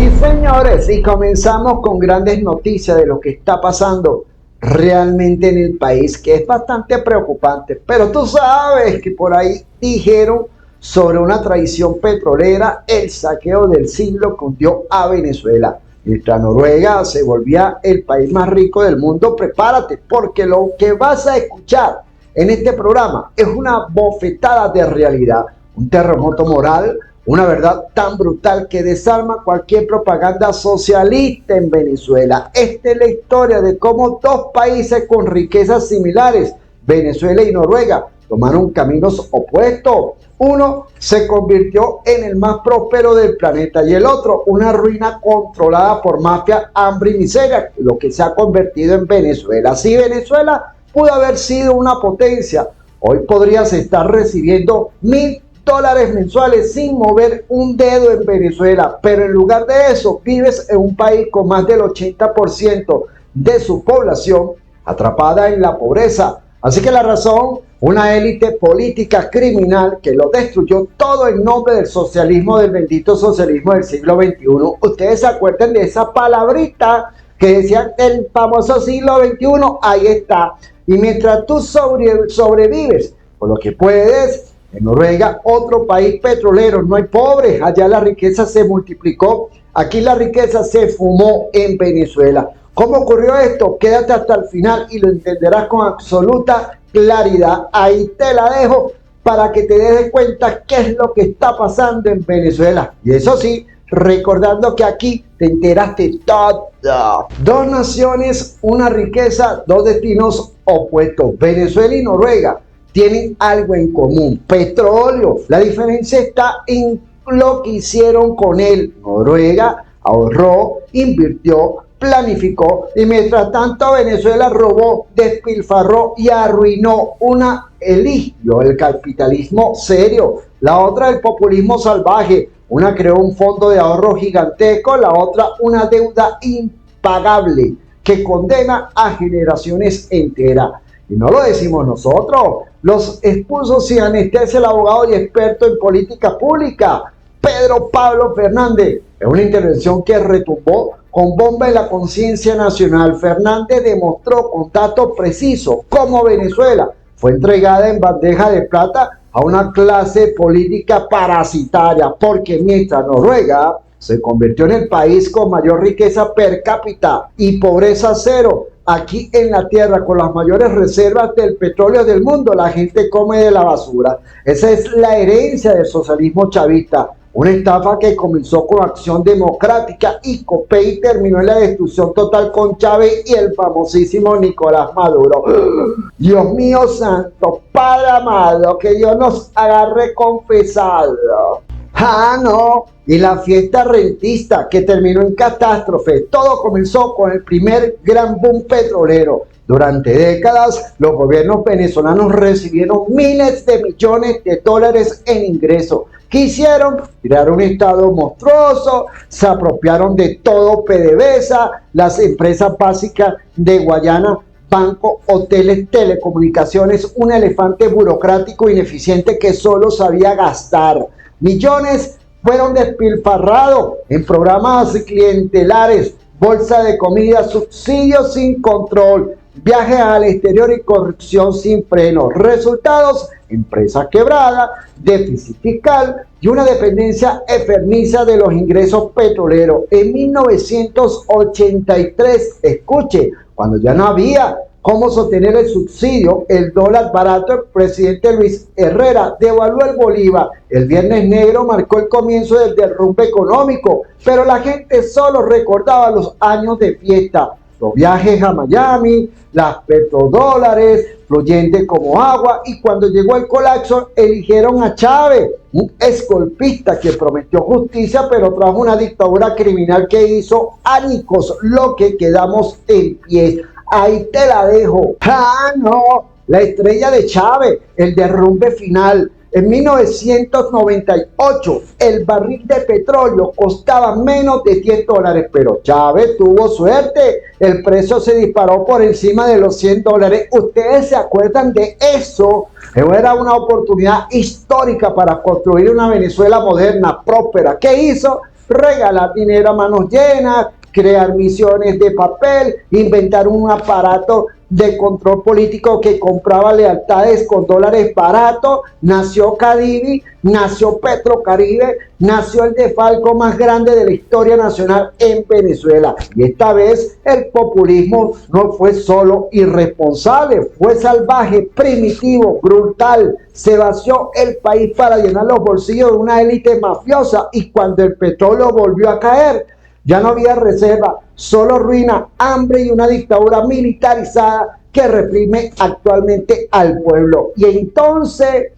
Sí, señores, y comenzamos con grandes noticias de lo que está pasando realmente en el país, que es bastante preocupante. Pero tú sabes que por ahí dijeron sobre una traición petrolera, el saqueo del siglo que hundió a Venezuela. Mientras Noruega se volvía el país más rico del mundo, prepárate, porque lo que vas a escuchar en este programa es una bofetada de realidad, un terremoto moral, una verdad tan brutal que desarma cualquier propaganda socialista en Venezuela. Esta es la historia de cómo dos países con riquezas similares, Venezuela y Noruega, tomaron caminos opuestos. Uno se convirtió en el más próspero del planeta y el otro una ruina controlada por mafia, hambre y miseria, lo que se ha convertido en Venezuela. Si Venezuela pudo haber sido una potencia, hoy podrías estar recibiendo $1,000 mensuales sin mover un dedo en Venezuela, pero en lugar de eso vives en un país con más del 80% de su población atrapada en la pobreza. Así que la razón, una élite política criminal que lo destruyó todo en nombre del socialismo, del bendito socialismo del siglo XXI. Ustedes se acuerdan de esa palabrita que decían el famoso siglo XXI, ahí está. Y mientras tú sobrevives por lo que puedes, en Noruega, otro país petrolero, no hay pobres, allá la riqueza se multiplicó, aquí la riqueza se fumó en Venezuela. ¿Cómo ocurrió esto? Quédate hasta el final y lo entenderás con absoluta claridad. Ahí te la dejo para que te des cuenta qué es lo que está pasando en Venezuela. Y eso sí, recordando que aquí te enteraste todo. Dos naciones, una riqueza, dos destinos opuestos. Venezuela y Noruega tienen algo en común, petróleo. La diferencia está en lo que hicieron con él. Noruega ahorró, invirtió, planificó y mientras tanto Venezuela robó, despilfarró y arruinó. Una eligió el capitalismo serio, la otra el populismo salvaje. Una creó un fondo de ahorro gigantesco, la otra una deuda impagable que condena a generaciones enteras. Y no lo decimos nosotros, los expuso sin anestesia el abogado y experto en política pública, Pedro Pablo Fernández. Es una intervención que retumbó con bomba en la conciencia nacional. Fernández demostró con datos precisos cómo Venezuela fue entregada en bandeja de plata a una clase política parasitaria, porque mientras Noruega se convirtió en el país con mayor riqueza per cápita y pobreza cero, aquí en la tierra con las mayores reservas del petróleo del mundo, la gente come de la basura. Esa es la herencia del socialismo chavista, una estafa que comenzó con Acción Democrática y COPEI terminó en la destrucción total con Chávez y el famosísimo Nicolás Maduro. Dios mío santo, Padre amado, que Dios nos agarre confesado. ¡Ah, no! Y la fiesta rentista que terminó en catástrofe. Todo comenzó con el primer gran boom petrolero. Durante décadas, los gobiernos venezolanos recibieron miles de millones de dólares en ingresos. ¿Qué hicieron? Tiraron un estado monstruoso, se apropiaron de todo PDVSA, las empresas básicas de Guayana, banco, hoteles, telecomunicaciones, un elefante burocrático ineficiente que solo sabía gastar. Millones fueron despilfarrados en programas clientelares, bolsa de comida, subsidios sin control, viajes al exterior y corrupción sin freno. Resultados: empresas quebradas, déficit fiscal y una dependencia enfermiza de los ingresos petroleros. En 1983, escuche, cuando ya no había cómo sostener el subsidio, el dólar barato, el presidente Luis Herrera devaluó el bolívar. El Viernes Negro marcó el comienzo del derrumbe económico, pero la gente solo recordaba los años de fiesta, los viajes a Miami, las petrodólares fluyentes como agua, y cuando llegó el colapso eligieron a Chávez, un exgolpista que prometió justicia pero trajo una dictadura criminal que hizo añicos lo que quedamos en pie. Ahí te la dejo. ¡Ah, no! La estrella de Chávez, el derrumbe final. En 1998, el barril de petróleo costaba menos de $10, pero Chávez tuvo suerte. El precio se disparó por encima de los $100. ¿Ustedes se acuerdan de eso? Era una oportunidad histórica para construir una Venezuela moderna, próspera. ¿Qué hizo? regalar dinero a manos llenas, crear misiones de papel, inventar un aparato de control político que compraba lealtades con dólares baratos. Nació Cadivi, nació Petrocaribe, nació el desfalco más grande de la historia nacional en Venezuela. Y esta vez el populismo no fue solo irresponsable, fue salvaje, primitivo, brutal. Se vació el país para llenar los bolsillos de una élite mafiosa, y cuando el petróleo volvió a caer, ya no había reserva, solo ruina, hambre y una dictadura militarizada que reprime actualmente al pueblo. Y entonces,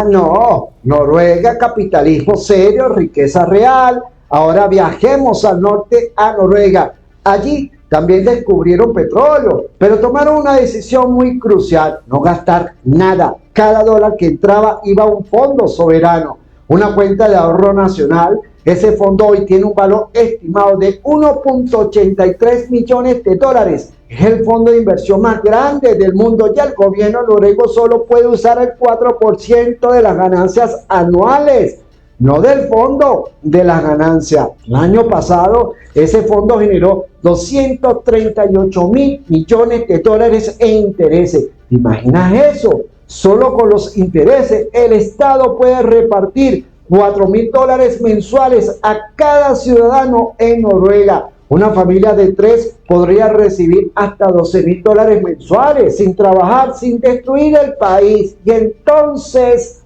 no, Noruega, capitalismo serio, riqueza real. Ahora viajemos al norte, a Noruega. Allí también descubrieron petróleo, pero tomaron una decisión muy crucial: no gastar nada. Cada dólar que entraba iba a un fondo soberano, una cuenta de ahorro nacional. Ese fondo hoy tiene un valor estimado de 1.83 millones de dólares. Es el fondo de inversión más grande del mundo, y el gobierno noruego solo puede usar el 4% de las ganancias anuales, no del fondo, de las ganancias. El año pasado ese fondo generó 238 mil millones de dólares en intereses. ¿Te imaginas eso? Solo con los intereses el Estado puede repartir $4,000 mensuales a cada ciudadano en Noruega. Una familia de 3 podría recibir hasta $12,000 mensuales sin trabajar, sin destruir el país. Y entonces,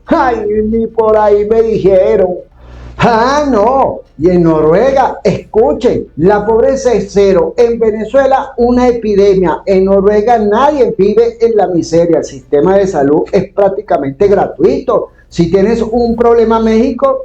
ni por ahí me dijeron. No, y en Noruega, escuchen, la pobreza es cero. En Venezuela, una epidemia. En Noruega nadie vive en la miseria. El sistema de salud es prácticamente gratuito. Si tienes un problema médico,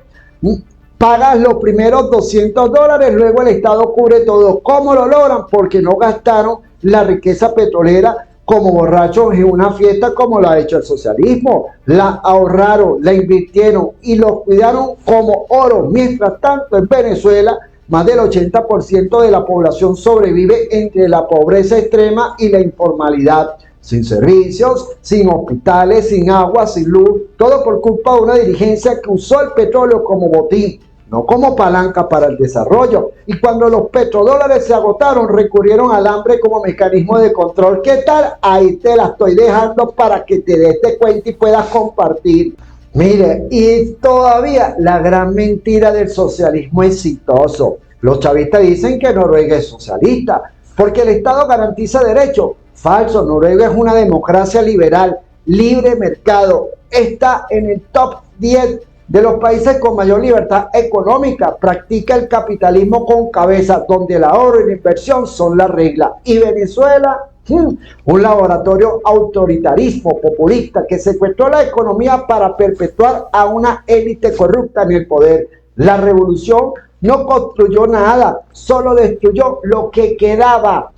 pagas los primeros $200, luego el Estado cubre todo. ¿Cómo lo logran? Porque no gastaron la riqueza petrolera como borrachos en una fiesta como la ha hecho el socialismo. La ahorraron, la invirtieron y los cuidaron como oro. Mientras tanto, en Venezuela, más del 80% de la población sobrevive entre la pobreza extrema y la informalidad. Sin servicios, sin hospitales, sin agua, sin luz, todo por culpa de una dirigencia que usó el petróleo como botín, no como palanca para el desarrollo. Y cuando los petrodólares se agotaron, recurrieron al hambre como mecanismo de control. ¿Qué tal? Ahí te la estoy dejando para que te des cuenta y puedas compartir. Mire, y todavía la gran mentira del socialismo exitoso. Los chavistas dicen que Noruega es socialista porque el Estado garantiza derechos. Falso, Noruega es una democracia liberal, libre mercado. Está en el top 10 de los países con mayor libertad económica. Practica el capitalismo con cabeza, donde el ahorro y la inversión son la regla. Y Venezuela, un laboratorio autoritarismo populista que secuestró la economía para perpetuar a una élite corrupta en el poder. La revolución no construyó nada, solo destruyó lo que quedaba.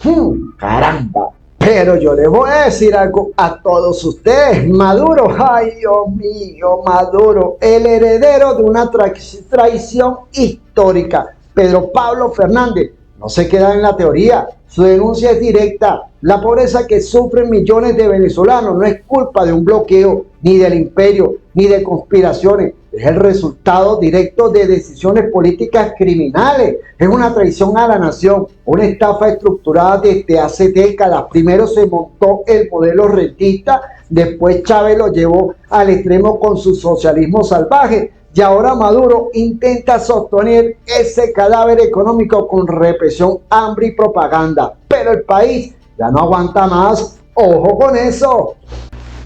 Caramba. Pero yo les voy a decir algo a todos ustedes. Maduro, ay Dios mío, Maduro, el heredero de una traición histórica. Pedro Pablo Fernández no se queda en la teoría. Su denuncia es directa. La pobreza que sufren millones de venezolanos no es culpa de un bloqueo, ni del imperio, ni de conspiraciones. Es el resultado directo de decisiones políticas criminales. Es una traición a la nación, una estafa estructurada desde hace décadas. Primero se montó el modelo rentista, después Chávez lo llevó al extremo con su socialismo salvaje, y ahora Maduro intenta sostener ese cadáver económico con represión, hambre y propaganda. Pero el país ya no aguanta más. Ojo con eso.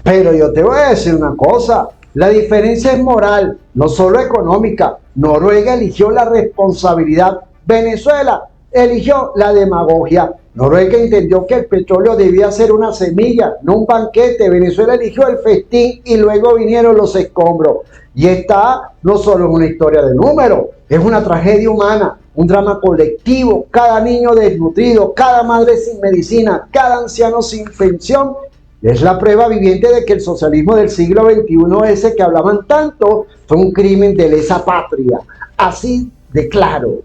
Pero yo te voy a decir una cosa. La diferencia es moral, no solo económica. Noruega eligió la responsabilidad. Venezuela eligió la demagogia. Noruega entendió que el petróleo debía ser una semilla, no un banquete. Venezuela eligió el festín y luego vinieron los escombros. Y esta no solo es una historia de números, es una tragedia humana, un drama colectivo. Cada niño desnutrido, cada madre sin medicina, cada anciano sin pensión. Es la prueba viviente de que el socialismo del siglo XXI, ese que hablaban tanto, fue un crimen de lesa patria. Así de claro.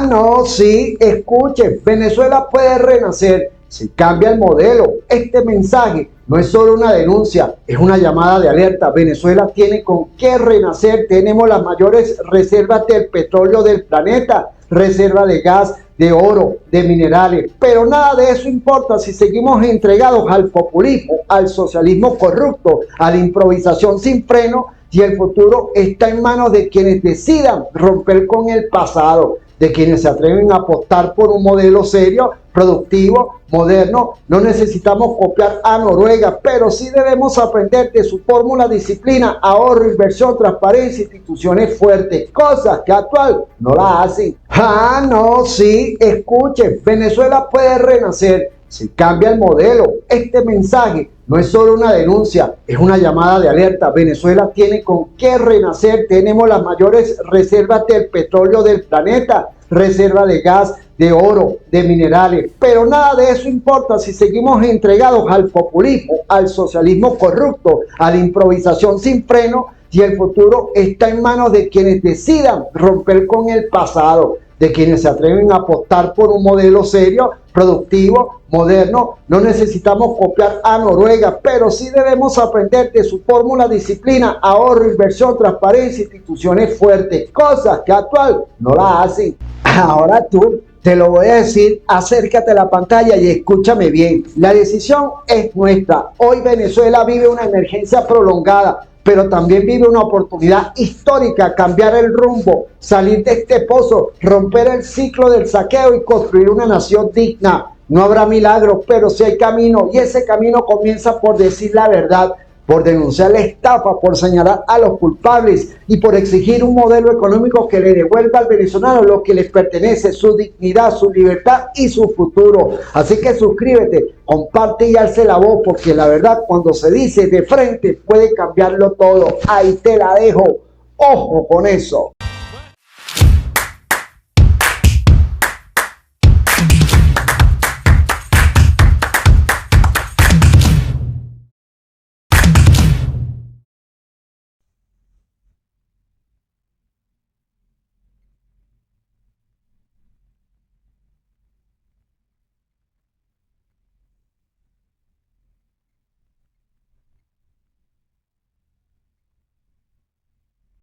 No, sí, escuchen, Venezuela puede renacer se cambia el modelo. Este mensaje no es solo una denuncia, es una llamada de alerta. Venezuela tiene con qué renacer. Tenemos las mayores reservas del petróleo del planeta, reserva de gas, de oro, de minerales, pero nada de eso importa si seguimos entregados al populismo, al socialismo corrupto, a la improvisación sin freno, y el futuro está en manos de quienes decidan romper con el pasado, de quienes se atreven a apostar por un modelo serio, productivo, moderno. No necesitamos copiar a Noruega, pero sí debemos aprender de su fórmula: disciplina, ahorro, inversión, transparencia, instituciones fuertes, cosas que actual no la hacen. Ah, no, sí, escuchen, Venezuela puede renacer, se cambia el modelo. Este mensaje no es solo una denuncia, es una llamada de alerta. Venezuela tiene con qué renacer. Tenemos las mayores reservas del petróleo del planeta, reserva de gas, de oro, de minerales, pero nada de eso importa si seguimos entregados al populismo, al socialismo corrupto, a la improvisación sin freno, y el futuro está en manos de quienes decidan romper con el pasado, de quienes se atreven a apostar por un modelo serio, productivo, moderno. No necesitamos copiar a Noruega, pero sí debemos aprender de su fórmula: disciplina, ahorro, inversión, transparencia, instituciones fuertes, cosas que actual no la hacen. Ahora tú, te lo voy a decir, acércate a la pantalla y escúchame bien. La decisión es nuestra. Hoy Venezuela vive una emergencia prolongada, pero también vive una oportunidad histórica: cambiar el rumbo, salir de este pozo, romper el ciclo del saqueo y construir una nación digna. No habrá milagros, pero sí hay camino, y ese camino comienza por decir la verdad, por denunciar la estafa, por señalar a los culpables y por exigir un modelo económico que le devuelva al venezolano lo que les pertenece: su dignidad, su libertad y su futuro. Así que suscríbete, comparte y alce la voz, porque la verdad, cuando se dice de frente, puede cambiarlo todo. Ahí te la dejo. Ojo con eso.